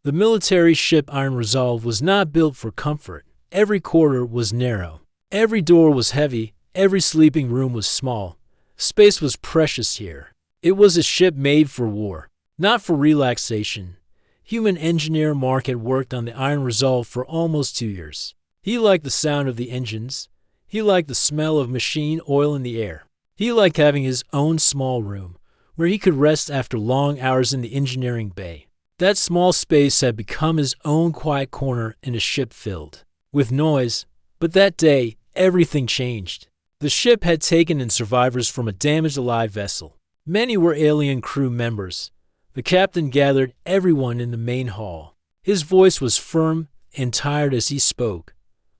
The military ship Iron Resolve was not built for comfort. Every corridor was narrow. Every door was heavy. Every sleeping room was small. Space was precious here. It was a ship made for war, not for relaxation. Human engineer Mark had worked on the Iron Resolve for almost 2 years. He liked the sound of the engines. He liked the smell of machine oil in the air. He liked having his own small room, where he could rest after long hours in the engineering bay. That small space had become his own quiet corner in a ship filled with noise. But that day, everything changed. The ship had taken in survivors from a damaged alive vessel. Many were alien crew members. The captain gathered everyone in the main hall. His voice was firm and tired as he spoke.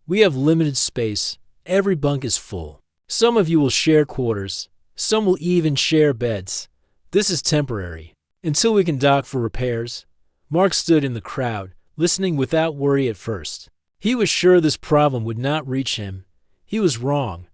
"We have limited space. Every bunk is full. Some of you will share quarters. Some will even share beds. This is temporary, until we can dock for repairs." Mark stood in the crowd, listening without worry at first. He was sure this problem would not reach him. He was wrong.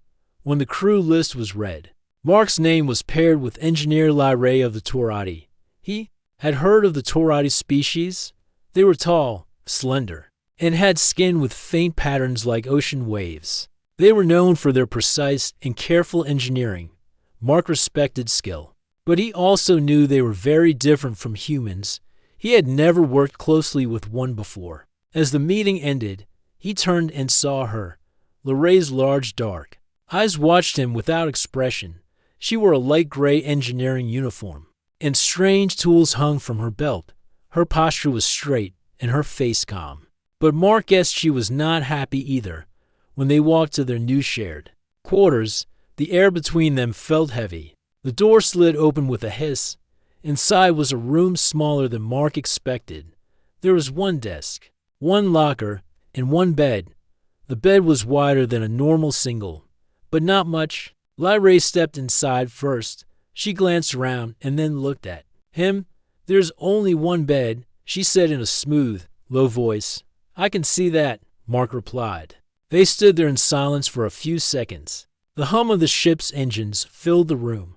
When the crew list was read, Mark's name was paired with Engineer Lyrae of the Taurati. He had heard of the Taurati species. They were tall, slender, and had skin with faint patterns like ocean waves. They were known for their precise and careful engineering. Mark respected skill, but he also knew they were very different from humans. He had never worked closely with one before. As the meeting ended, he turned and saw her. Lyrae's large, dark eyes watched him without expression. She wore a light gray engineering uniform, and strange tools hung from her belt. Her posture was straight, and her face calm. But Mark guessed she was not happy either. When they walked to their new shared quarters, the air between them felt heavy. The door slid open with a hiss. Inside was a room smaller than Mark expected. There was one desk, one locker, and one bed. The bed was wider than a normal single, but not much. Lyrae stepped inside first. She glanced around and then looked at him. "There's only one bed," she said in a smooth, low voice. "I can see that," Mark replied. They stood there in silence for a few seconds. The hum of the ship's engines filled the room.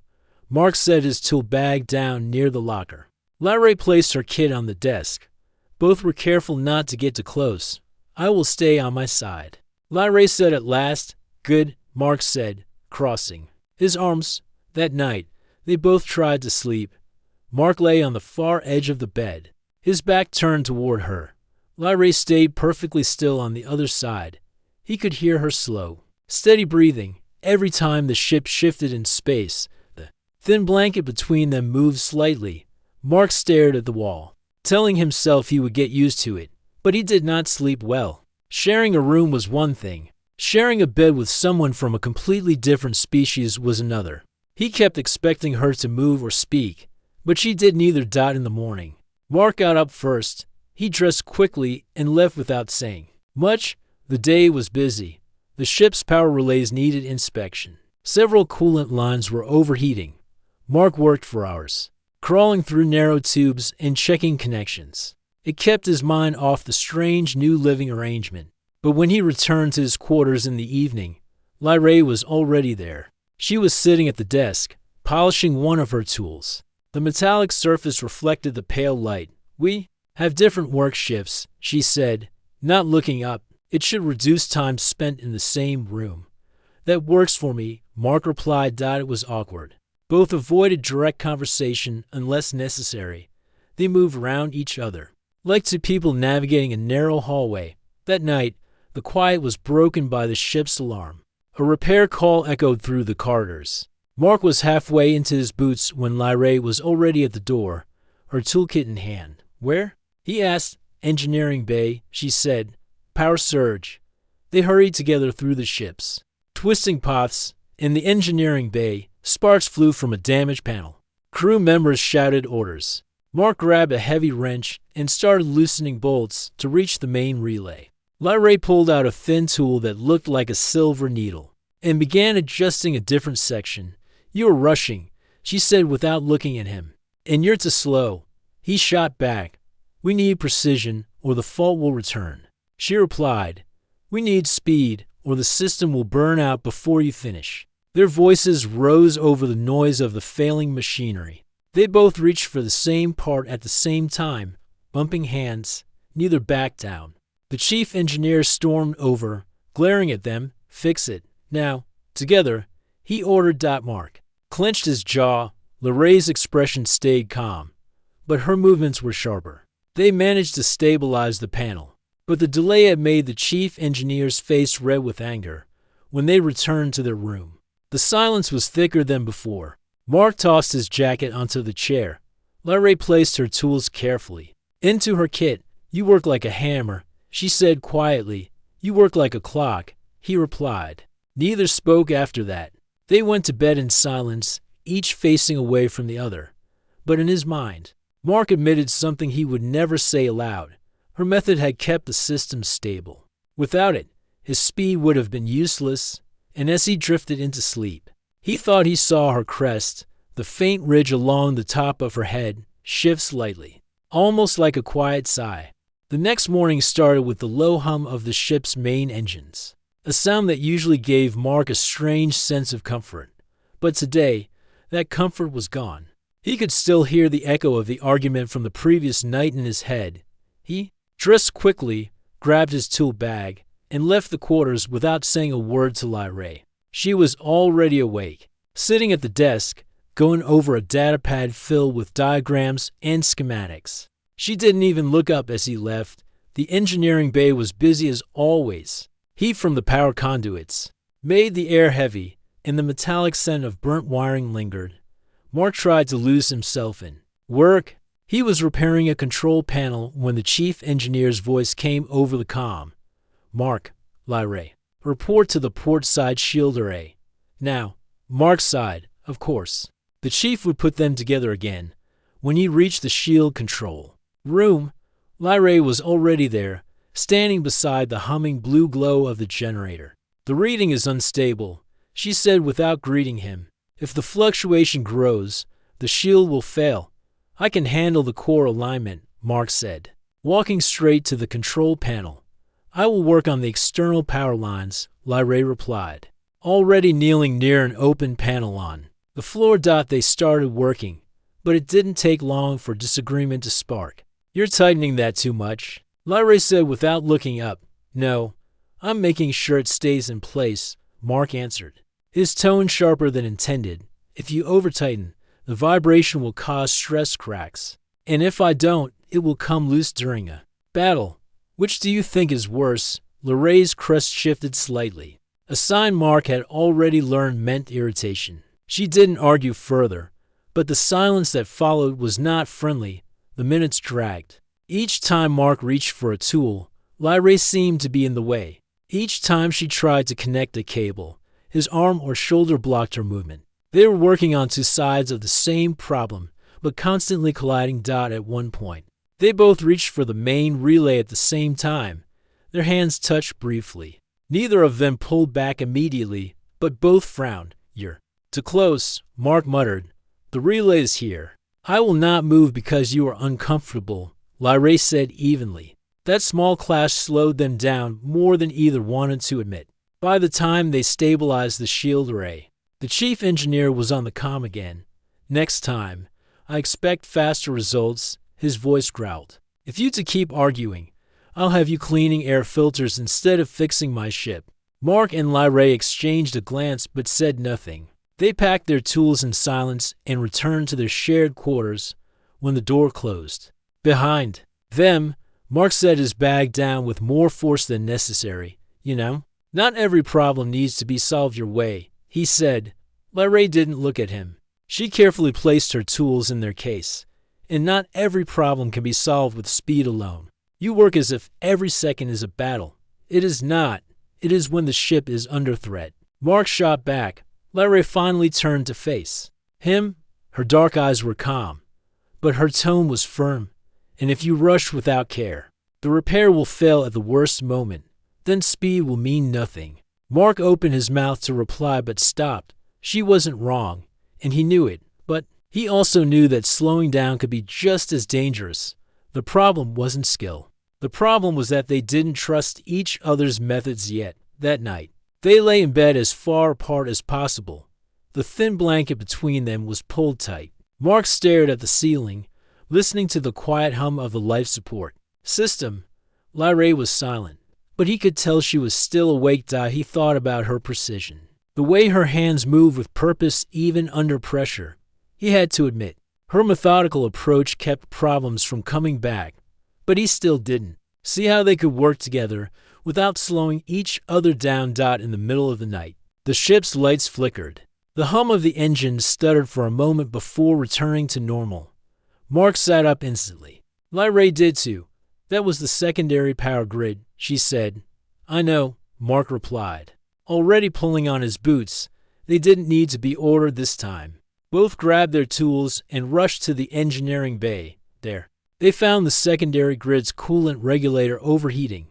Mark set his tool bag down near the locker. Lyrae placed her kit on the desk. Both were careful not to get too close. "I will stay on my side," Lyrae said at last. "Good," Mark said, crossing his arms. That night, they both tried to sleep. Mark lay on the far edge of the bed, his back turned toward her. Lyrae stayed perfectly still on the other side. He could hear her slow, steady breathing. Every time the ship shifted in space, the thin blanket between them moved slightly. Mark stared at the wall, telling himself he would get used to it, but he did not sleep well. Sharing a room was one thing. Sharing a bed with someone from a completely different species was another. He kept expecting her to move or speak, but she did neither. In the morning, Mark got up first. He dressed quickly and left without saying much. The day was busy. The ship's power relays needed inspection. Several coolant lines were overheating. Mark worked for hours, crawling through narrow tubes and checking connections. It kept his mind off the strange new living arrangement. But when he returned to his quarters in the evening, Lyrae was already there. She was sitting at the desk, polishing one of her tools. The metallic surface reflected the pale light. "We have different work shifts," she said, not looking up. "It should reduce time spent in the same room." "That works for me," Mark replied. It was awkward. Both avoided direct conversation unless necessary. They moved around each other, like two people navigating a narrow hallway. That night, the quiet was broken by the ship's alarm. A repair call echoed through the corridors. Mark was halfway into his boots when Lyrae was already at the door, her toolkit in hand. "Where?" he asked. "Engineering bay," she said. "Power surge." They hurried together through the ship's twisting paths. In the engineering bay, sparks flew from a damaged panel. Crew members shouted orders. Mark grabbed a heavy wrench and started loosening bolts to reach the main relay. Lyrae pulled out a thin tool that looked like a silver needle and began adjusting a different section. "You are rushing," she said without looking at him. "And you're too slow." He shot back. "We need precision or the fault will return." She replied, "We need speed or the system will burn out before you finish." Their voices rose over the noise of the failing machinery. They both reached for the same part at the same time. bumping hands, neither backed down. The chief engineer stormed over, glaring at them. Fix it. Now, together, he ordered. Mark clenched his jaw. Laray's expression stayed calm, but her movements were sharper. They managed to stabilize the panel, but the delay had made the chief engineer's face red with anger when they returned to their room. The silence was thicker than before. Mark tossed his jacket onto the chair. Laray placed her tools carefully into her kit. You work like a hammer, she said quietly. You work like a clock, he replied. Neither spoke after that. They went to bed in silence, each facing away from the other. But in his mind, Mark admitted something he would never say aloud. Her method had kept the system stable. Without it, his speed would have been useless, and as he drifted into sleep, he thought he saw her crest, the faint ridge along the top of her head, shift slightly, almost like a quiet sigh. The next morning started with the low hum of the ship's main engines, a sound that usually gave Mark a strange sense of comfort. But today, that comfort was gone. He could still hear the echo of the argument from the previous night in his head. He dressed quickly, grabbed his tool bag, and left the quarters without saying a word to Laray. She was already awake, sitting at the desk, going over a datapad filled with diagrams and schematics. She didn't even look up as he left. The engineering bay was busy as always. Heat from the power conduits made the air heavy, and the metallic scent of burnt wiring lingered. Mark tried to lose himself in work. He was repairing a control panel when the chief engineer's voice came over the comm. Mark, Laray, report to the port side shield array. Now, Mark's side, of course. The chief would put them together again. When he reached the shield control room, Laray was already there, standing beside the humming blue glow of the generator. The reading is unstable, she said without greeting him. If the fluctuation grows, the shield will fail. I can handle the core alignment, Mark said, walking straight to the control panel. I will work on the external power lines, Laray replied, already kneeling near an open panel on the floor. They started working, but it didn't take long for disagreement to spark. You're tightening that too much, Laray said without looking up. No, I'm making sure it stays in place, Mark answered, his tone sharper than intended. If you over-tighten, the vibration will cause stress cracks. And if I don't, it will come loose during a battle. Which do you think is worse? Laray's crest shifted slightly. A sign Mark had already learned meant irritation. She didn't argue further, but the silence that followed was not friendly. The minutes dragged. Each time Mark reached for a tool, Laray seemed to be in the way. Each time she tried to connect a cable, his arm or shoulder blocked her movement. They were working on two sides of the same problem, but constantly colliding. At one point, they both reached for the main relay at the same time. Their hands touched briefly. Neither of them pulled back immediately, but both frowned. You're too close, Mark muttered. The relay is here. I will not move because you are uncomfortable, Laray said evenly. That small clash slowed them down more than either wanted to admit. By the time they stabilized the shield array, the chief engineer was on the comm again. Next time, I expect faster results, his voice growled. If you two keep arguing, I'll have you cleaning air filters instead of fixing my ship. Mark and Laray exchanged a glance but said nothing. They packed their tools in silence and returned to their shared quarters when the door closed. Behind them, Mark set his bag down with more force than necessary. You know, not every problem needs to be solved your way, he said. Laray didn't look at him. She carefully placed her tools in their case. And not every problem can be solved with speed alone. You work as if every second is a battle. It is not. It is when the ship is under threat. Mark shot back. Laray finally turned to face him. Her dark eyes were calm, but her tone was firm. And if you rush without care, the repair will fail at the worst moment. Then speed will mean nothing. Mark opened his mouth to reply but stopped. She wasn't wrong, and he knew it, but he also knew that slowing down could be just as dangerous. The problem wasn't skill. The problem was that they didn't trust each other's methods yet. That night, they lay in bed as far apart as possible. The thin blanket between them was pulled tight. Mark stared at the ceiling, listening to the quiet hum of the life support system. Lyrae was silent, but he could tell she was still awake. He thought about her precision, the way her hands moved with purpose even under pressure. He had to admit, her methodical approach kept problems from coming back, but he still didn't see how they could work together without slowing each other down. In the middle of the night, the ship's lights flickered. The hum of the engine stuttered for a moment before returning to normal. Mark sat up instantly. Lyrae did too. That was the secondary power grid, she said. I know, Mark replied, already pulling on his boots. They didn't need to be ordered this time. Both grabbed their tools and rushed to the engineering bay. There, they found the secondary grid's coolant regulator overheating.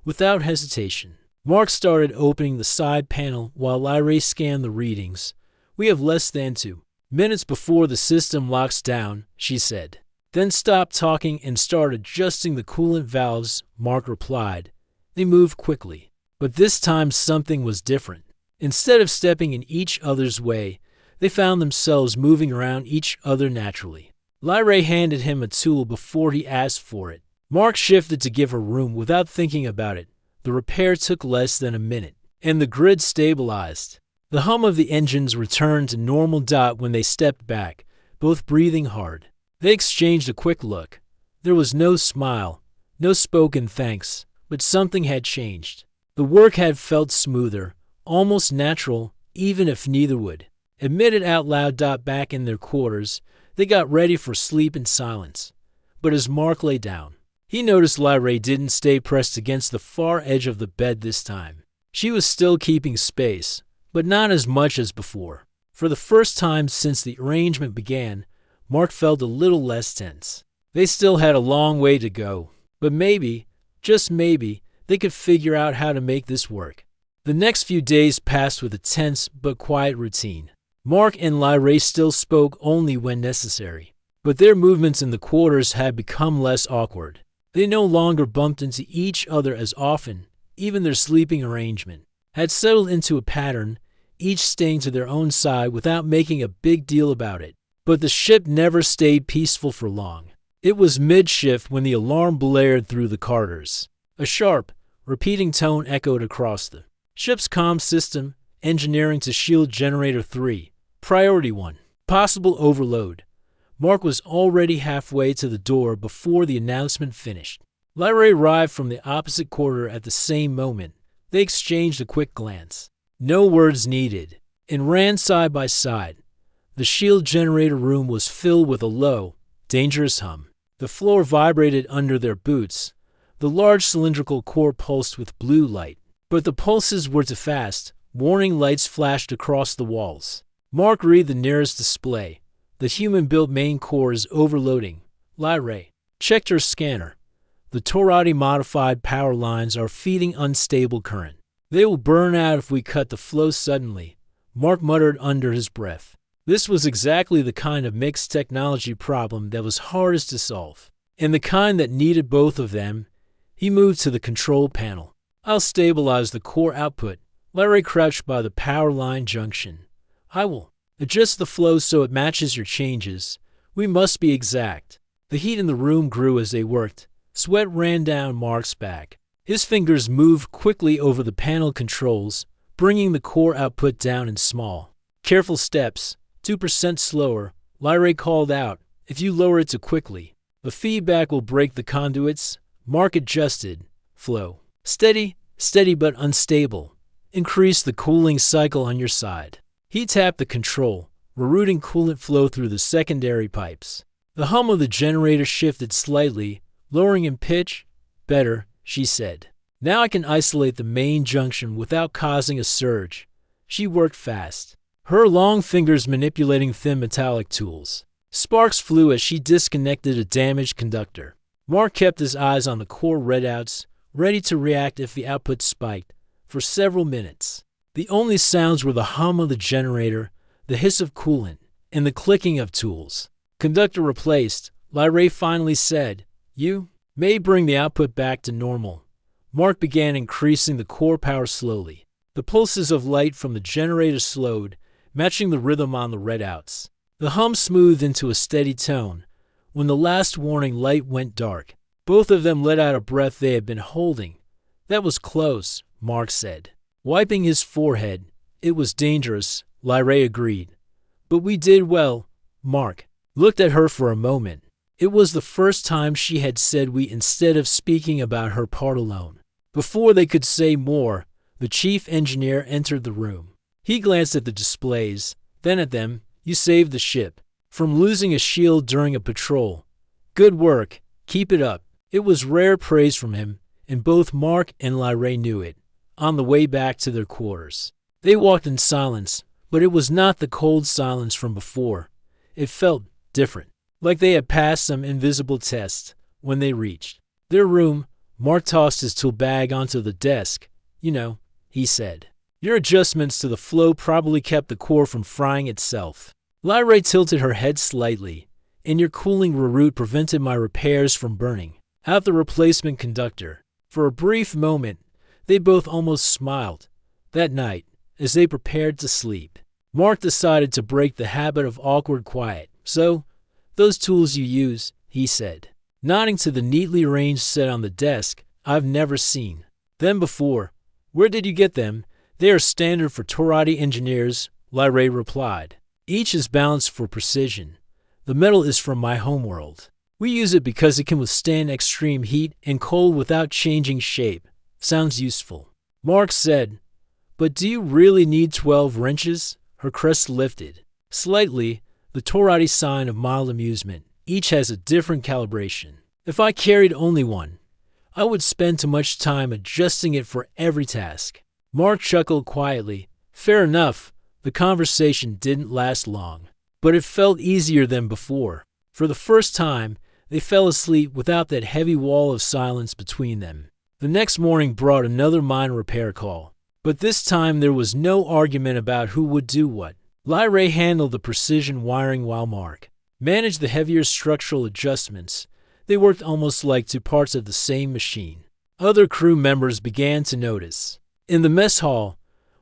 Without hesitation, Mark started opening the side panel while Lyrae scanned the readings. We have less than 2 minutes before the system locks down, she said. Then stopped talking and started adjusting the coolant valves, Mark replied. They moved quickly, but this time something was different. Instead of stepping in each other's way, they found themselves moving around each other naturally. Lyrae handed him a tool before he asked for it. Mark shifted to give her room without thinking about it. The repair took less than a minute, and the grid stabilized. The hum of the engines returned to normal. When they stepped back, both breathing hard, they exchanged a quick look. There was no smile, no spoken thanks, but something had changed. The work had felt smoother, almost natural, even if neither would admit it out loud. Back in their quarters, they got ready for sleep in silence. But as Mark lay down, he noticed Lyrae didn't stay pressed against the far edge of the bed this time. She was still keeping space, but not as much as before. For the first time since the arrangement began, Mark felt a little less tense. They still had a long way to go, but maybe, just maybe, they could figure out how to make this work. The next few days passed with a tense but quiet routine. Mark and Lyrae still spoke only when necessary, but their movements in the quarters had become less awkward. They no longer bumped into each other as often. Even their sleeping arrangement had settled into a pattern, each staying to their own side without making a big deal about it. But the ship never stayed peaceful for long. It was mid-shift when the alarm blared through the corridors. A sharp, repeating tone echoed across the ship's comm system. Engineering to shield generator 3. Priority 1. Possible overload. Mark was already halfway to the door before the announcement finished. Lyrae arrived from the opposite quarter at the same moment. They exchanged a quick glance. No words needed, and ran side by side. The shield generator room was filled with a low, dangerous hum. The floor vibrated under their boots. The large cylindrical core pulsed with blue light, but the pulses were too fast. Warning lights flashed across the walls. Mark read the nearest display. The human-built main core is overloading. Lyrae checked her scanner. The Torati-modified power lines are feeding unstable current. They will burn out if we cut the flow suddenly, Mark muttered under his breath. This was exactly the kind of mixed technology problem that was hardest to solve, and the kind that needed both of them. He moved to the control panel. I'll stabilize the core output. Lyrae crouched by the power line junction. I will adjust the flow so it matches your changes. We must be exact. The heat in the room grew as they worked. Sweat ran down Mark's back. His fingers moved quickly over the panel controls, bringing the core output down in small, careful steps. 2% slower, Lyrae called out. If you lower it too quickly, the feedback will break the conduits. Mark adjusted. Flow. Steady but unstable. Increase the cooling cycle on your side. He tapped the control, rerouting coolant flow through the secondary pipes. The hum of the generator shifted slightly, lowering in pitch. Better, she said. Now I can isolate the main junction without causing a surge. She worked fast, her long fingers manipulating thin metallic tools. Sparks flew as she disconnected a damaged conductor. Mark kept his eyes on the core readouts, ready to react if the output spiked. For several minutes, the only sounds were the hum of the generator, the hiss of coolant, and the clicking of tools. Conductor replaced, Lyrae finally said. You may bring the output back to normal. Mark began increasing the core power slowly. The pulses of light from the generator slowed, matching the rhythm on the readouts. The hum smoothed into a steady tone. When the last warning light went dark, both of them let out a breath they had been holding. That was close, Mark said. Wiping his forehead, it was dangerous, Lyrae agreed. But we did well. Mark looked at her for a moment. It was the first time she had said we instead of speaking about her part alone. Before they could say more, the chief engineer entered the room. He glanced at the displays, then at them. You saved the ship from losing a shield during a patrol. Good work. Keep it up. It was rare praise from him, and both Mark and Lyrae knew it. On the way back to their quarters, they walked in silence, but it was not the cold silence from before. It felt different, like they had passed some invisible test. When they reached their room, Mark tossed his tool bag onto the desk. You know, he said, your adjustments to the flow probably kept the core from frying itself. Lyrae tilted her head slightly, and your cooling reroute prevented my repairs from burning out the replacement conductor. For a brief moment, they both almost smiled. That night, as they prepared to sleep, Mark decided to break the habit of awkward quiet. So, those tools you use, he said, nodding to the neatly arranged set on the desk. I've never seen them before. Where did you get them? They are standard for Torati engineers, Lyrae replied. Each is balanced for precision. The metal is from my homeworld. We use it because it can withstand extreme heat and cold without changing shape. Sounds useful, Mark said. But do you really need 12 wrenches? Her crest lifted slightly, the Torati sign of mild amusement. Each has a different calibration. If I carried only one, I would spend too much time adjusting it for every task. Mark chuckled quietly. Fair enough. The conversation didn't last long, but it felt easier than before. For the first time, they fell asleep without that heavy wall of silence between them. The next morning brought another mine repair call, but this time there was no argument about who would do what. Lyrae handled the precision wiring while Mark managed the heavier structural adjustments. They worked almost like two parts of the same machine. Other crew members began to notice. In the mess hall,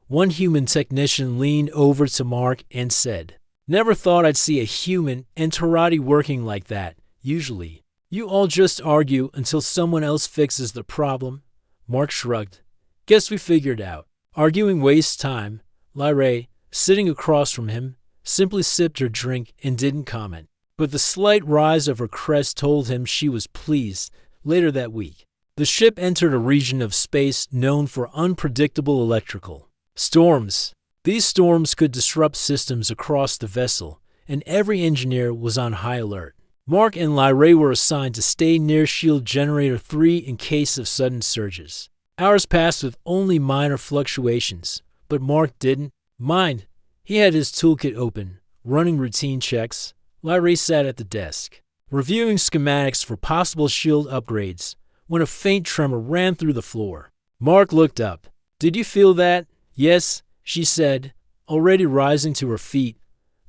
one human technician leaned over to Mark and said, Never thought I'd see a human and Torati working like that. Usually, you all just argue until someone else fixes the problem. Mark shrugged. Guess we figured out. Arguing wastes time. Lyrae, sitting across from him, simply sipped her drink and didn't comment. But the slight rise of her crest told him she was pleased. Later that week, the ship entered a region of space known for unpredictable electrical storms. These storms could disrupt systems across the vessel, and every engineer was on high alert. Mark and Lyrae were assigned to stay near Shield Generator 3 in case of sudden surges. Hours passed with only minor fluctuations, but Mark didn't mind. He had his toolkit open, running routine checks. Lyrae sat at the desk, reviewing schematics for possible shield upgrades, when a faint tremor ran through the floor. Mark looked up. Did you feel that? Yes, she said, already rising to her feet.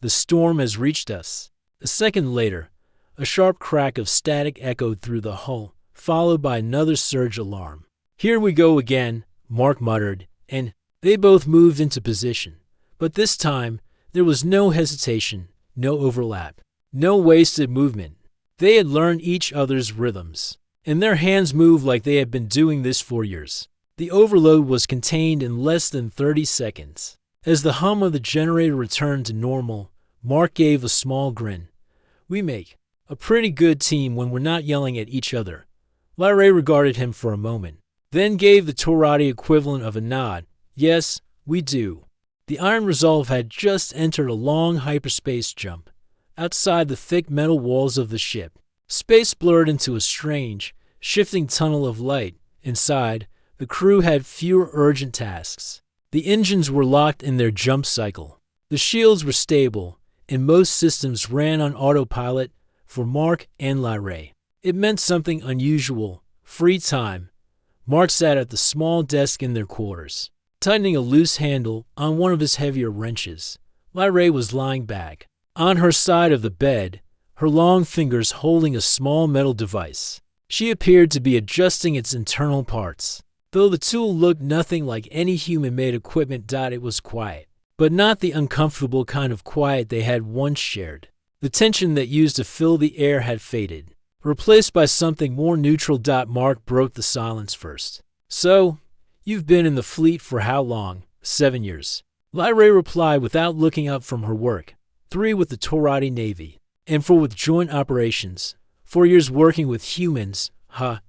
The storm has reached us. A second later, a sharp crack of static echoed through the hull, followed by another surge alarm. Here we go again, Mark muttered, and they both moved into position. But this time, there was no hesitation, no overlap, no wasted movement. They had learned each other's rhythms, and their hands moved like they had been doing this for years. The overload was contained in less than 30 seconds. As the hum of the generator returned to normal, Mark gave a small grin. We make a pretty good team when we're not yelling at each other. Lyrae regarded him for a moment, then gave the Torati equivalent of a nod. Yes, we do. The Iron Resolve had just entered a long hyperspace jump. Outside the thick metal walls of the ship, space blurred into a strange, shifting tunnel of light. Inside, the crew had fewer urgent tasks. The engines were locked in their jump cycle. The shields were stable, and most systems ran on autopilot. For Mark and Lyrae, it meant something unusual. Free time. Mark sat at the small desk in their quarters, tightening a loose handle on one of his heavier wrenches. Lyrae was lying back on her side of the bed, her long fingers holding a small metal device. She appeared to be adjusting its internal parts. Though the tool looked nothing like any human-made equipment, it was quiet, but not the uncomfortable kind of quiet they had once shared. The tension that used to fill the air had faded, replaced by something more neutral. Mark broke the silence first. So, you've been in the fleet for how long? 7 years. Lyrae replied without looking up from her work. 3 with the Torati Navy, and 4 with joint operations. 4 years working with humans, huh?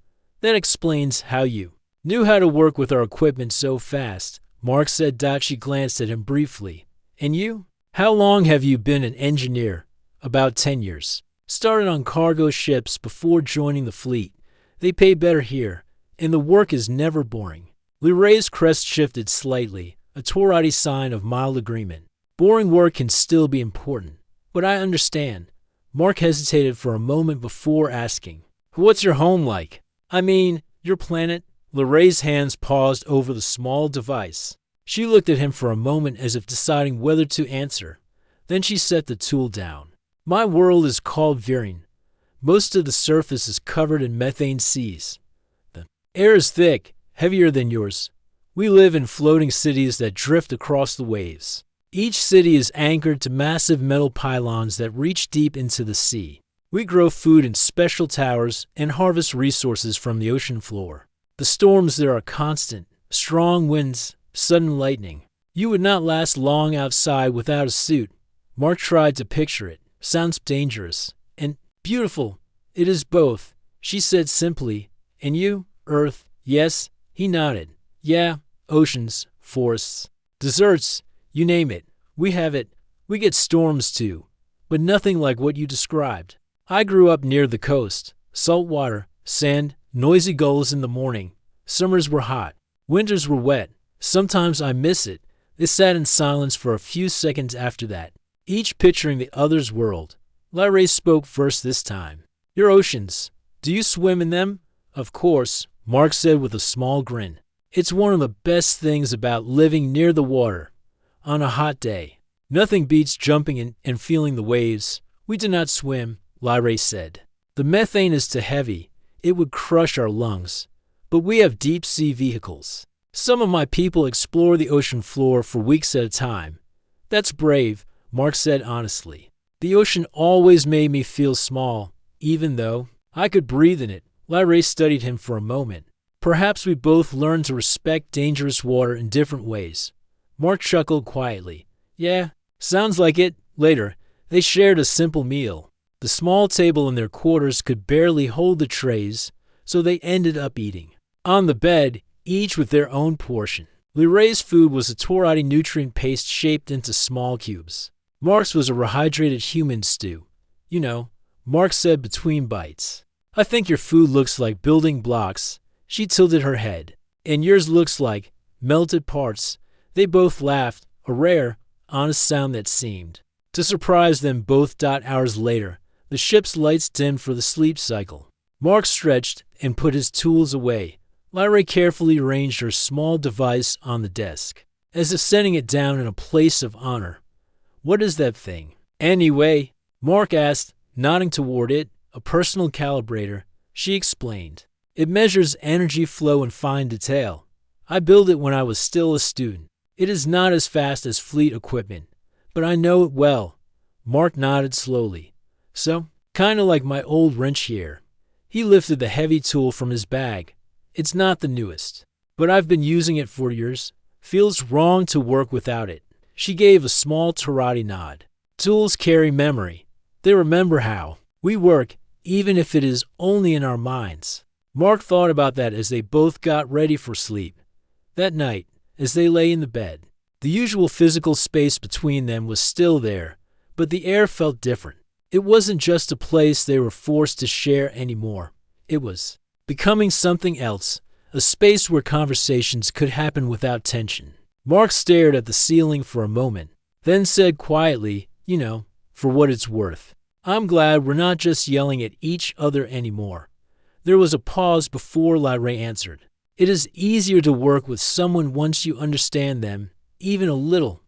That explains how you knew how to work with our equipment so fast, Mark said. She glanced at him briefly. And you? How long have you been an engineer? About 10 years. Started on cargo ships before joining the fleet. They pay better here, and the work is never boring. Lyrae's crest shifted slightly, a Torati sign of mild agreement. Boring work can still be important, but I understand. Mark hesitated for a moment before asking, what's your home like? I mean, your planet? Lyrae's hands paused over the small device. She looked at him for a moment as if deciding whether to answer. Then she set the tool down. My world is called Viren. Most of the surface is covered in methane seas. The air is thick, heavier than yours. We live in floating cities that drift across the waves. Each city is anchored to massive metal pylons that reach deep into the sea. We grow food in special towers and harvest resources from the ocean floor. The storms there are constant, strong winds, sudden lightning. You would not last long outside without a suit. Mark tried to picture it. Sounds dangerous. And beautiful. It is both, she said simply. And you, Earth? Yes, he nodded. Yeah, oceans, forests, deserts, you name it. We have it. We get storms too, but nothing like what you described. I grew up near the coast. Salt water, sand, noisy gulls in the morning. Summers were hot. Winters were wet. Sometimes I miss it. They sat in silence for a few seconds after that, each picturing the other's world. Lyrae spoke first this time. Your oceans. Do you swim in them? Of course, Mark said with a small grin. It's one of the best things about living near the water. On a hot day, nothing beats jumping in and feeling the waves. We do not swim, Lyrae said. The methane is too heavy. It would crush our lungs. But we have deep-sea vehicles. Some of my people explore the ocean floor for weeks at a time. That's brave, Mark said honestly. The ocean always made me feel small, even though I could breathe in it. Lyrae studied him for a moment. Perhaps we both learned to respect dangerous water in different ways. Mark chuckled quietly. Yeah, sounds like it. Later, they shared a simple meal. The small table in their quarters could barely hold the trays, so they ended up eating on the bed, each with their own portion. Lyrae's food was a Torati nutrient paste shaped into small cubes. Mark's was a rehydrated human stew. You know, Mark said between bites. I think your food looks like building blocks. She tilted her head. And yours looks like melted parts. They both laughed, a rare, honest sound that seemed to surprise them both. Hours later, the ship's lights dimmed for the sleep cycle. Mark stretched and put his tools away. Lyrae carefully arranged her small device on the desk, as if setting it down in a place of honor. What is that thing? Anyway, Mark asked, nodding toward it. A personal calibrator, she explained. It measures energy flow in fine detail. I built it when I was still a student. It is not as fast as fleet equipment, but I know it well. Mark nodded slowly. So, kinda like my old wrench here. He lifted the heavy tool from his bag. It's not the newest, but I've been using it for years. Feels wrong to work without it. She gave a small Torati nod. Tools carry memory. They remember how we work, even if it is only in our minds. Mark thought about that as they both got ready for sleep. That night, as they lay in the bed, the usual physical space between them was still there, but the air felt different. It wasn't just a place they were forced to share anymore. It was becoming something else, a space where conversations could happen without tension. Mark stared at the ceiling for a moment, then said quietly, you know, for what it's worth. I'm glad we're not just yelling at each other anymore. There was a pause before Lyrae answered. It is easier to work with someone once you understand them, even a little.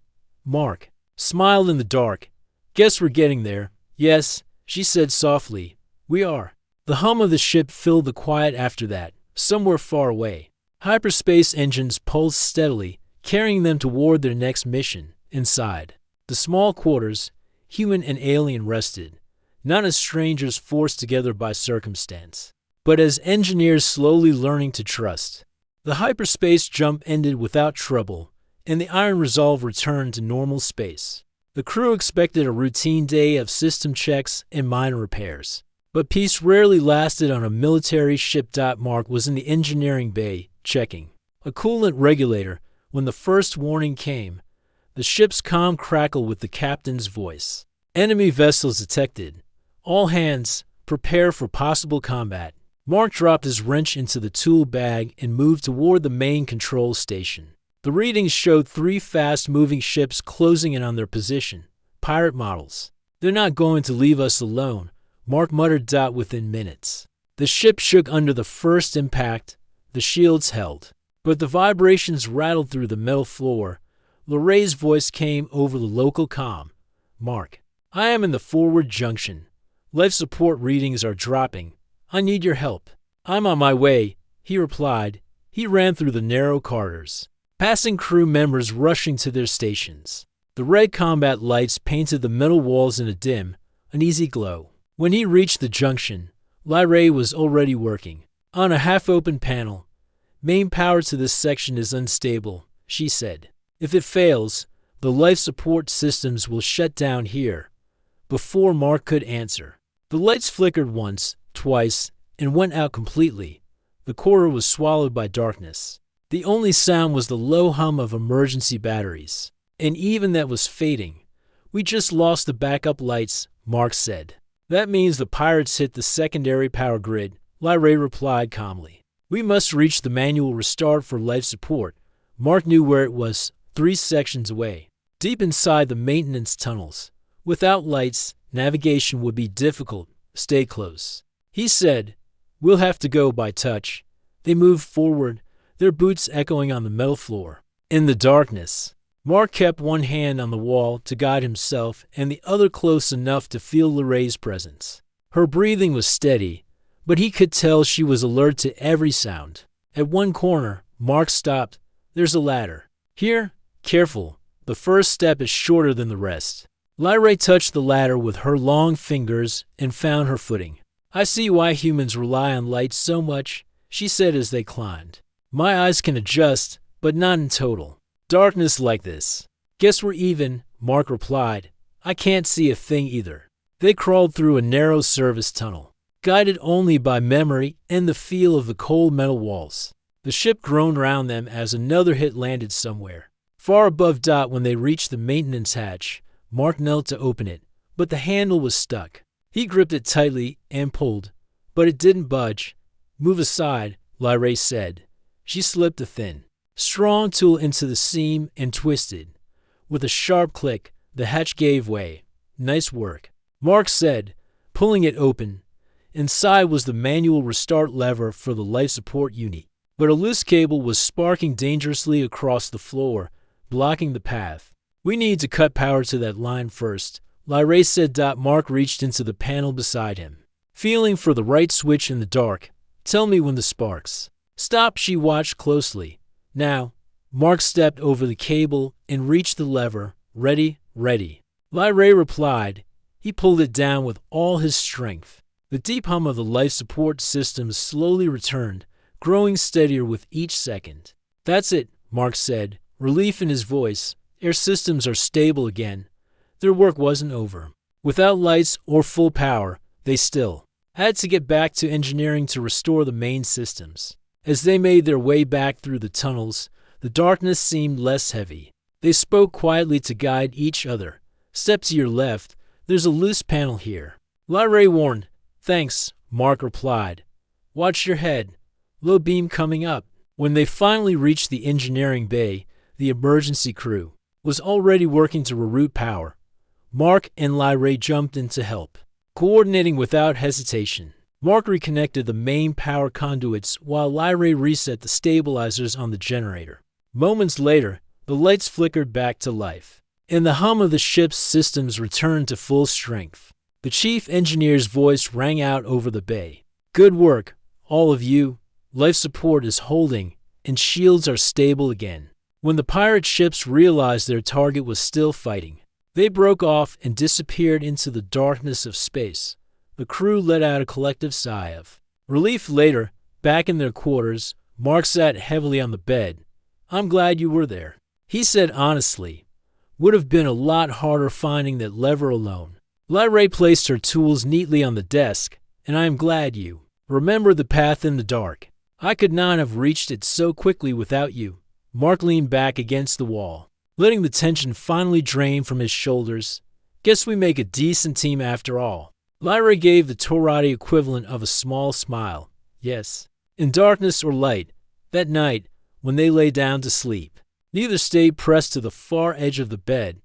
Mark smiled in the dark. Guess we're getting there. Yes, she said softly. We are. The hum of the ship filled the quiet after that, somewhere far away. Hyperspace engines pulsed steadily, carrying them toward their next mission. Inside the small quarters, human and alien rested, not as strangers forced together by circumstance, but as engineers slowly learning to trust. The hyperspace jump ended without trouble, and the Iron Resolve returned to normal space. The crew expected a routine day of system checks and minor repairs. But peace rarely lasted on a military ship. Mark was in the engineering bay, checking a coolant regulator when the first warning came. The ship's comm crackled with the captain's voice. Enemy vessels detected. All hands, prepare for possible combat. Mark dropped his wrench into the tool bag and moved toward the main control station. The readings showed 3 fast-moving ships closing in on their position. Pirate models. They're not going to leave us alone, Mark muttered. Within minutes, the ship shook under the first impact. The shields held, but the vibrations rattled through the metal floor. Lorraine's voice came over the local comm. Mark, I am in the forward junction. Life support readings are dropping. I need your help. I'm on my way, he replied. He ran through the narrow corridors, passing crew members rushing to their stations. The red combat lights painted the metal walls in a dim, uneasy glow. When he reached the junction, Lyrae was already working on a half-open panel. Main power to this section is unstable, she said. If it fails, the life support systems will shut down here. Before Mark could answer, the lights flickered once, twice, and went out completely. The corridor was swallowed by darkness. The only sound was the low hum of emergency batteries, and even that was fading. We just lost the backup lights, Mark said. That means the pirates hit the secondary power grid, Lyrae replied calmly. We must reach the manual restart for life support. Mark knew where it was, 3 sections away, deep inside the maintenance tunnels. Without lights, navigation would be difficult. Stay close, he said. We'll have to go by touch. They moved forward, their boots echoing on the metal floor. In the darkness, Mark kept one hand on the wall to guide himself and the other close enough to feel Lorraine's presence. Her breathing was steady, but he could tell she was alert to every sound. At one corner, Mark stopped. There's a ladder. Here, careful. The first step is shorter than the rest. Lyrae touched the ladder with her long fingers and found her footing. I see why humans rely on light so much, she said as they climbed. My eyes can adjust, but not in total darkness like this. Guess we're even, Mark replied. I can't see a thing either. They crawled through a narrow service tunnel, guided only by memory and the feel of the cold metal walls. The ship groaned around them as another hit landed somewhere far above. When they reached the maintenance hatch, Mark knelt to open it, but the handle was stuck. He gripped it tightly and pulled, but it didn't budge. Move aside, Lyrae said. She slipped a thin, strong tool into the seam and twisted. With a sharp click, the hatch gave way. Nice work, Mark said, pulling it open. Inside was the manual restart lever for the life support unit, but a loose cable was sparking dangerously across the floor, blocking the path. We need to cut power to that line first, Lyrae said. Mark reached into the panel beside him, feeling for the right switch in the dark. Tell me when the sparks stop. She watched closely. Now, Mark stepped over the cable and reached the lever. Ready, ready, Lyrae replied. He pulled it down with all his strength. The deep hum of the life support system slowly returned, growing steadier with each second. That's it, Mark said, relief in his voice. Air systems are stable again. Their work wasn't over. Without lights or full power, they still had to get back to engineering to restore the main systems. As they made their way back through the tunnels, the darkness seemed less heavy. They spoke quietly to guide each other. Step to your left. There's a loose panel here, Lyrae warned. Thanks, Mark replied. Watch your head. Low beam coming up. When they finally reached the engineering bay, the emergency crew was already working to reroute power. Mark and Lyrae jumped in to help, coordinating without hesitation. Mark reconnected the main power conduits while Lyrae reset the stabilizers on the generator. Moments later, the lights flickered back to life, and the hum of the ship's systems returned to full strength. The chief engineer's voice rang out over the bay. Good work, all of you. Life support is holding, and shields are stable again. When the pirate ships realized their target was still fighting, They broke off and disappeared into the darkness of space. The crew let out a collective sigh of relief. Later, back in their quarters, Mark sat heavily on the bed. "I'm glad you were there," he said honestly. "Would have been a lot harder finding that lever alone." Lyra placed her tools neatly on the desk. "And I am glad you remembered the path in the dark. I could not have reached it so quickly without you." Mark leaned back against the wall, letting the tension finally drain from his shoulders. "Guess we make a decent team after all." Lyra gave the Torati equivalent of a small smile. "Yes." In darkness or light, that night, when they lay down to sleep, neither stayed pressed to the far edge of the bed.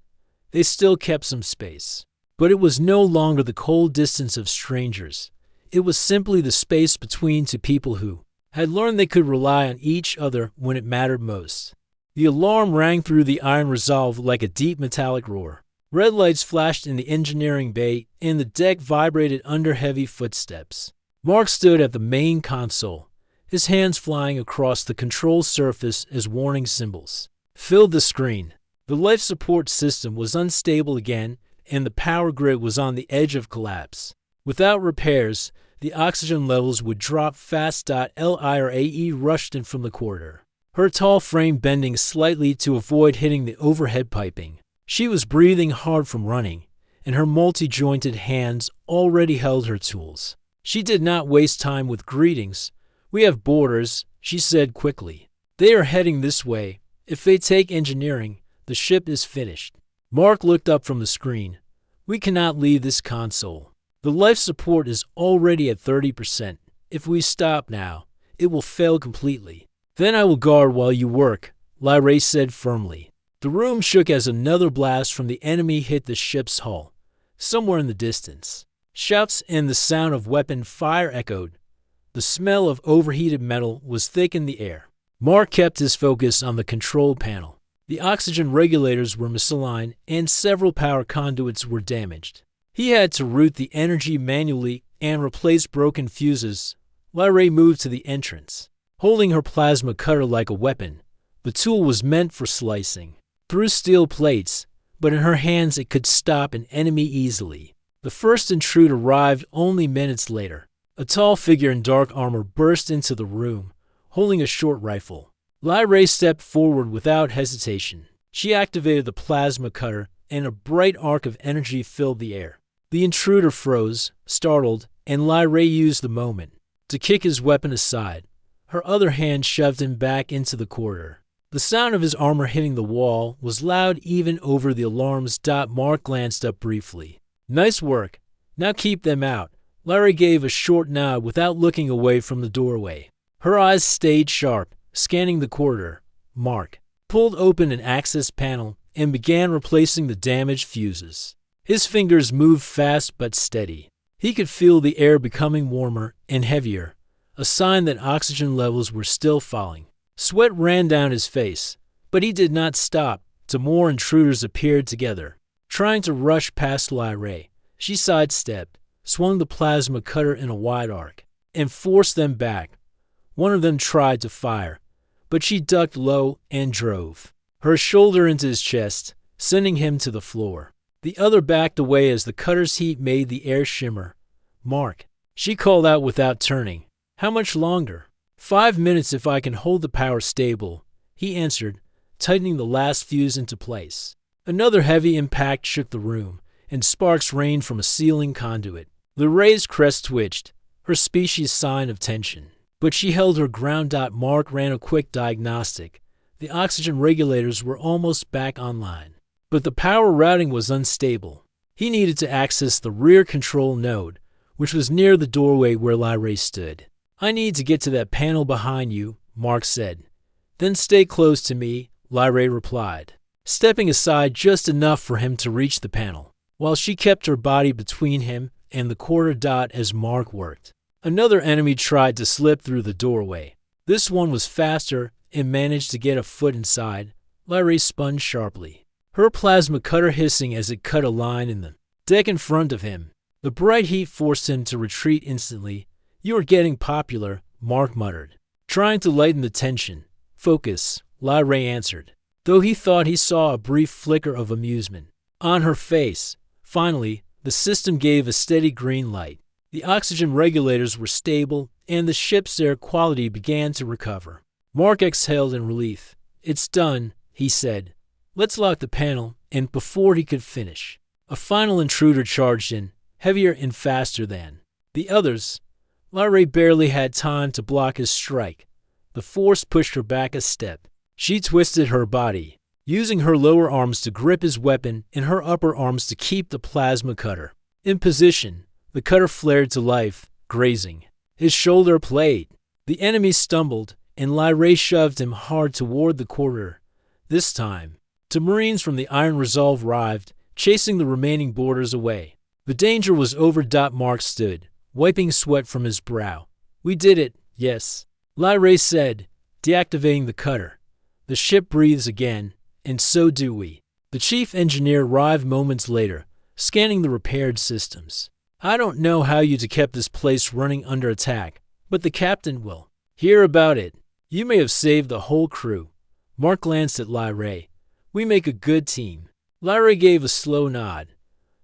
They still kept some space. But it was no longer the cold distance of strangers. It was simply the space between two people who had learned they could rely on each other when it mattered most. The alarm rang through the iron resolve like a deep metallic roar. Red lights flashed in the engineering bay, and the deck vibrated under heavy footsteps. Mark stood at the main console, his hands flying across the control surface as warning symbols filled the screen. The life support system was unstable again, and the power grid was on the edge of collapse. Without repairs, the oxygen levels would drop fast. Lyra rushed in from the corridor, her tall frame bending slightly to avoid hitting the overhead piping. She was breathing hard from running, and her multi-jointed hands already held her tools. She did not waste time with greetings. "We have boarders," she said quickly. "They are heading this way. If they take engineering, the ship is finished." Mark looked up from the screen. "We cannot leave this console. The life support is already at 30%. If we stop now, it will fail completely." "Then I will guard while you work," Lyra said firmly. The room shook as another blast from the enemy hit the ship's hull. Somewhere in the distance, shouts and the sound of weapon fire echoed. The smell of overheated metal was thick in the air. Mark kept his focus on the control panel. The oxygen regulators were misaligned, and several power conduits were damaged. He had to route the energy manually and replace broken fuses. Lyra moved to the entrance, holding her plasma cutter like a weapon. The tool was meant for slicing through steel plates, but in her hands it could stop an enemy easily. The first intruder arrived only minutes later. A tall figure in dark armor burst into the room, holding a short rifle. Lyra stepped forward without hesitation. She activated the plasma cutter, and a bright arc of energy filled the air. The intruder froze, startled, and Lyra used the moment to kick his weapon aside. Her other hand shoved him back into the corridor. The sound of his armor hitting the wall was loud even over the alarms. Mark glanced up briefly. "Nice work. Now keep them out." Lyra gave a short nod without looking away from the doorway. Her eyes stayed sharp, scanning the corridor. Mark pulled open an access panel and began replacing the damaged fuses. His fingers moved fast but steady. He could feel the air becoming warmer and heavier, a sign that oxygen levels were still falling. Sweat ran down his face, but he did not stop till more intruders appeared together. Trying to rush past Lyra, she sidestepped, swung the plasma cutter in a wide arc, and forced them back. One of them tried to fire, but she ducked low and drove her shoulder into his chest, sending him to the floor. The other backed away as the cutter's heat made the air shimmer. "Mark," she called out without turning. "How much longer?" "5 minutes if I can hold the power stable," he answered, tightening the last fuse into place. Another heavy impact shook the room, and sparks rained from a ceiling conduit. Lyra's crest twitched, her species sign of tension. But she held her ground. Mark ran a quick diagnostic. The oxygen regulators were almost back online, but the power routing was unstable. He needed to access the rear control node, which was near the doorway where Lyra stood. "I need to get to that panel behind you," Mark said. "Then stay close to me," Lyra replied, stepping aside just enough for him to reach the panel, while she kept her body between him and the corridor. As Mark worked, another enemy tried to slip through the doorway. This one was faster and managed to get a foot inside. Lyra spun sharply, her plasma cutter hissing as it cut a line in the deck in front of him. The bright heat forced him to retreat instantly. "You are getting popular," Mark muttered, trying to lighten the tension. "Focus," Lyra answered, though he thought he saw a brief flicker of amusement. on her face. Finally, the system gave a steady green light. The oxygen regulators were stable, and the ship's air quality began to recover. Mark exhaled in relief. "It's done," he said. "Let's lock the panel," and before he could finish, a final intruder charged in, heavier and faster than the others. Lyrae barely had time to block his strike. The force pushed her back a step. She twisted her body, using her lower arms to grip his weapon and her upper arms to keep the plasma cutter in position. The cutter flared to life, grazing his shoulder blade. The enemy stumbled, and Lyrae shoved him hard toward the corridor. This time, two Marines from the Iron Resolve arrived, chasing the remaining boarders away. The danger was over. Mark stood, wiping sweat from his brow. "We did it, yes," Lyrae said, deactivating the cutter. "The ship breathes again, and so do we." The chief engineer arrived moments later, scanning the repaired systems. "I don't know how you kept this place running under attack, but the captain will hear about it. You may have saved the whole crew." Mark glanced at Lyrae. "We make a good team." Lyrae gave a slow nod.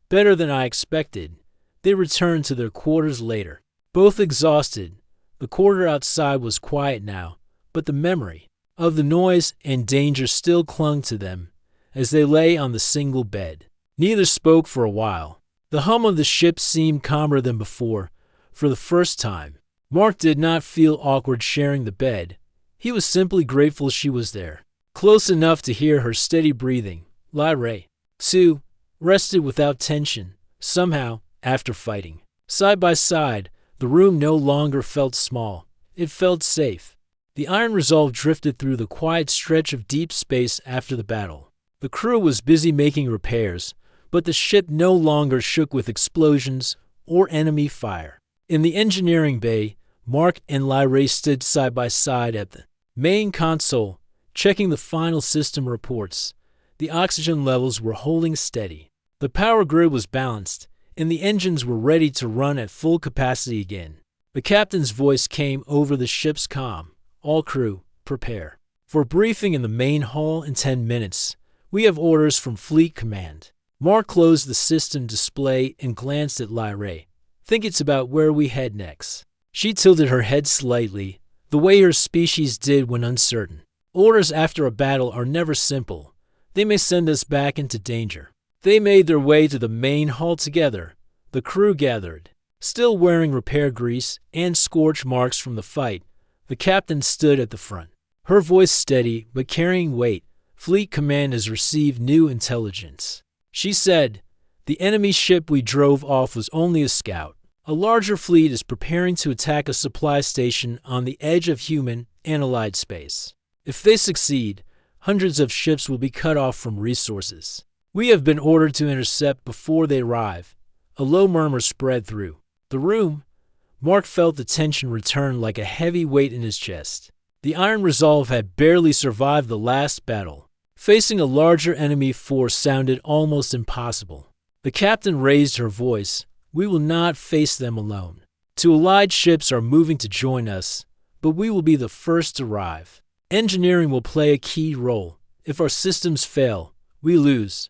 "Better than I expected." They returned to their quarters later, both exhausted. The corridor outside was quiet now, but the memory of the noise and danger still clung to them as they lay on the single bed. Neither spoke for a while. The hum of the ship seemed calmer than before. For the first time, Mark did not feel awkward sharing the bed. He was simply grateful she was there, close enough to hear her steady breathing. Lyrae, too, rested without tension. Somehow, after fighting side by side, the room no longer felt small. It felt safe. The Iron Resolve drifted through the quiet stretch of deep space after the battle. The crew was busy making repairs, but the ship no longer shook with explosions or enemy fire. In the engineering bay, Mark and Lyrae stood side by side at the main console, checking the final system reports. The oxygen levels were holding steady. The power grid was balanced, and the engines were ready to run at full capacity again. The captain's voice came over the ship's comm. "All crew, prepare for briefing in the main hall in 10 minutes. We have orders from Fleet Command." Mark closed the system display and glanced at Lyrae. "Think it's about where we head next." She tilted her head slightly, the way her species did when uncertain. "Orders after a battle are never simple. They may send us back into danger." They made their way to the main hall together. The crew gathered, still wearing repair grease and scorch marks from the fight. The captain stood at the front, her voice steady but carrying weight. "Fleet Command has received new intelligence," she said. "The enemy ship we drove off was only a scout. A larger fleet is preparing to attack a supply station on the edge of human and allied space. If they succeed, hundreds of ships will be cut off from resources. We have been ordered to intercept before they arrive." A low murmur spread through the room. Mark felt the tension return like a heavy weight in his chest. The Iron Resolve had barely survived the last battle. Facing a larger enemy force sounded almost impossible. The captain raised her voice. "We will not face them alone. Two allied ships are moving to join us, but we will be the first to arrive. Engineering will play a key role. If our systems fail, we lose."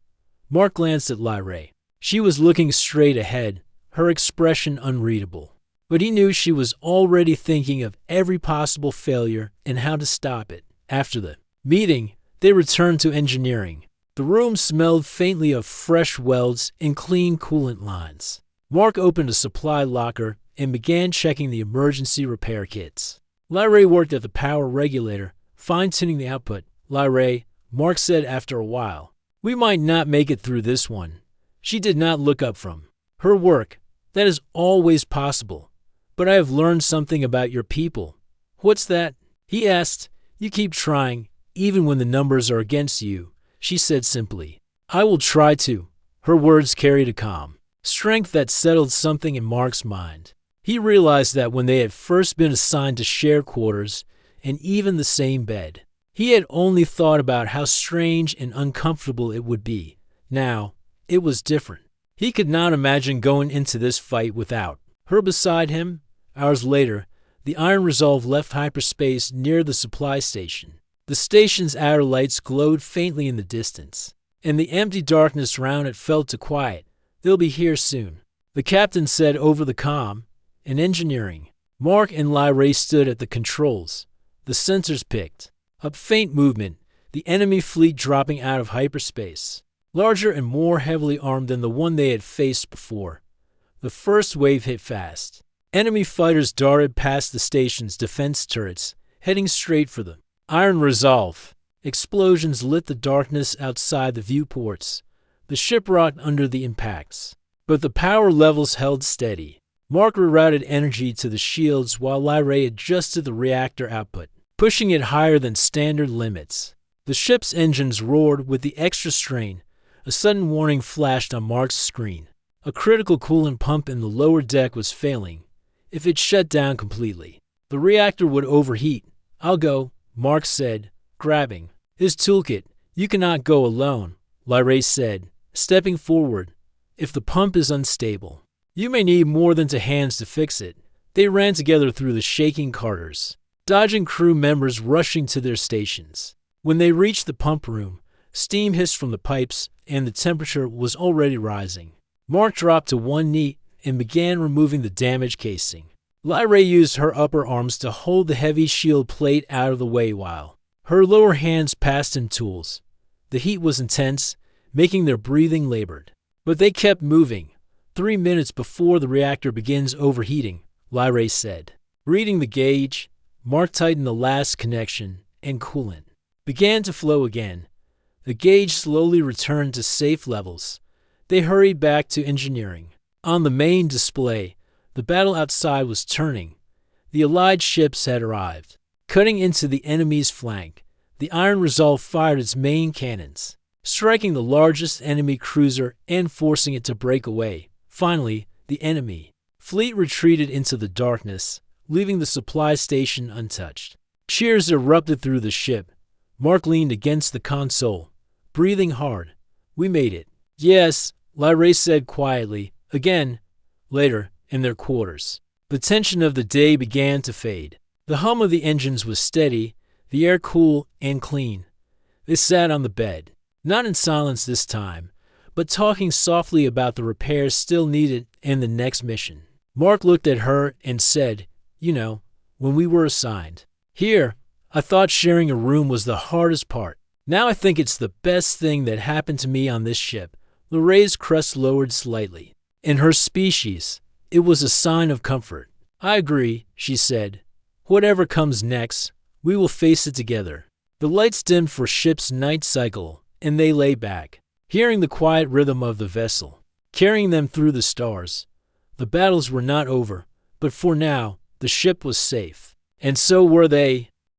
Mark glanced at Lyrae. She was looking straight ahead, her expression unreadable. But he knew she was already thinking of every possible failure and how to stop it. After the meeting, they returned to engineering. The room smelled faintly of fresh welds and clean coolant lines. Mark opened a supply locker and began checking the emergency repair kits. Lyrae worked at the power regulator, fine-tuning the output. "Lyrae," Mark said after a while, "we might not make it through this one." She did not look up from her work. "That is always possible. But I have learned something about your people." "What's that?" he asked. "You keep trying, even when the numbers are against you," she said simply. "I will try to." Her words carried a calm strength that settled something in Mark's mind. He realized that when they had first been assigned to share quarters and even the same bed, he had only thought about how strange and uncomfortable it would be. Now, it was different. He could not imagine going into this fight without her beside him. Hours later, the Iron Resolve left hyperspace near the supply station. The station's outer lights glowed faintly in the distance. and the empty darkness round it fell to quiet. They'll be here soon, the captain said over the comm. In engineering, Mark and Lyrae stood at the controls. The sensors picked up faint movement, the enemy fleet dropping out of hyperspace, larger and more heavily armed than the one they had faced before. The first wave hit fast. Enemy fighters darted past the station's defense turrets, heading straight for them. Iron resolve. Explosions lit the darkness outside the viewports. The ship rocked under the impacts, but the power levels held steady. Mark rerouted energy to the shields while Lyrae adjusted the reactor output, pushing it higher than standard limits. The ship's engines roared with the extra strain. A sudden warning flashed on Mark's screen. A critical coolant pump in the lower deck was failing. If it shut down completely, the reactor would overheat. I'll go, Mark said, grabbing his toolkit. You cannot go alone, Lyrae said, stepping forward. If the pump is unstable, you may need more than 2 hands to fix it. They ran together through the shaking corridors, dodging crew members rushing to their stations. When they reached the pump room, steam hissed from the pipes, and the temperature was already rising. Mark dropped to one knee and began removing the damaged casing. Lyrae used her upper arms to hold the heavy shield plate out of the way while her lower hands passed him tools. The heat was intense, making their breathing labored. But they kept moving. 3 minutes before the reactor begins overheating, Lyrae said. Reading the gauge, Mark tightened the last connection, and coolant began to flow again. The gauge slowly returned to safe levels. They hurried back to engineering. On the main display, the battle outside was turning. The Allied ships had arrived. Cutting into the enemy's flank, the Iron Resolve fired its main cannons, striking the largest enemy cruiser and forcing it to break away. Finally, the enemy fleet retreated into the darkness, leaving the supply station untouched. Cheers erupted through the ship. Mark leaned against the console, breathing hard. We made it. Yes, Lyrae said quietly. Again, later, in their quarters, the tension of the day began to fade. The hum of the engines was steady, the air cool and clean. They sat on the bed, not in silence this time, but talking softly about the repairs still needed and the next mission. Mark looked at her and said, You know, when we were assigned here, I thought sharing a room was the hardest part. Now I think it's the best thing that happened to me on this ship. Lyrae's crest lowered slightly. In her species, it was a sign of comfort. I agree, she said. Whatever comes next, we will face it together. The lights dimmed for ship's night cycle, and they lay back, hearing the quiet rhythm of the vessel, carrying them through the stars. The battles were not over, but for now, the ship was safe. And so were they.